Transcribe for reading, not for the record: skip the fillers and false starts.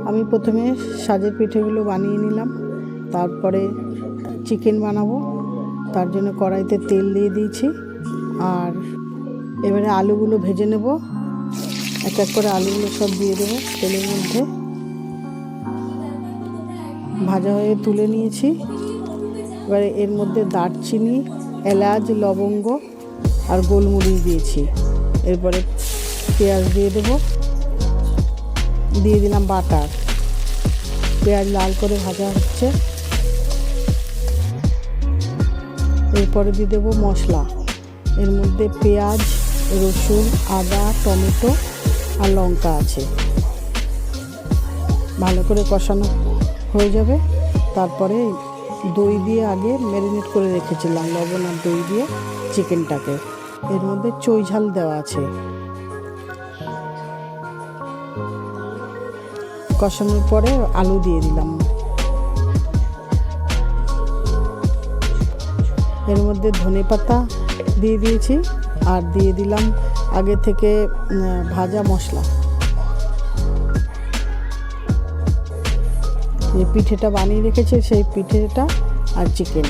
আমি প্রথমে সাজের পিঠেগুলো বানিয়ে নিলাম, তারপরে চিকেন বানাবো। তার জন্য কড়াইতে তেল দিয়ে দিয়েছি, আর এবারে আলুগুলো ভেজে নেব। এক এক করে আলুগুলো সব দিয়ে দেবো তেলের মধ্যে। ভাজা হয়ে তুলে নিয়েছি। এবারে এর মধ্যে দারচিনি, এলাচ, লবঙ্গ আর গোলমরিচ দিয়েছি। এরপরে পেঁয়াজ দিয়ে দেবো, দিয়ে দিলাম বাটার। পেঁয়াজ লাল করে ভাজা হচ্ছে। এরপরে দিয়ে দেবো মশলা। এর মধ্যে পেঁয়াজ, রসুন, আদা, টমেটো আর লঙ্কা আছে। ভালো করে কষানো হয়ে যাবে। তারপরে দই দিয়ে আগে ম্যারিনেট করে রেখেছিলাম, লবণ আর দই দিয়ে চিকেনটাকে। এর মধ্যে চই ঝাল দেওয়া আছে। কষানোর পরে আলু দিয়ে দিলাম। এর মধ্যে ধনেপাতা দিয়ে দিয়েছি, আর দিয়ে দিলাম আগে থেকে ভাজা মশলা। যে পিঠেটা বানিয়ে রেখেছে সেই পিঠেটা আর চিকেন।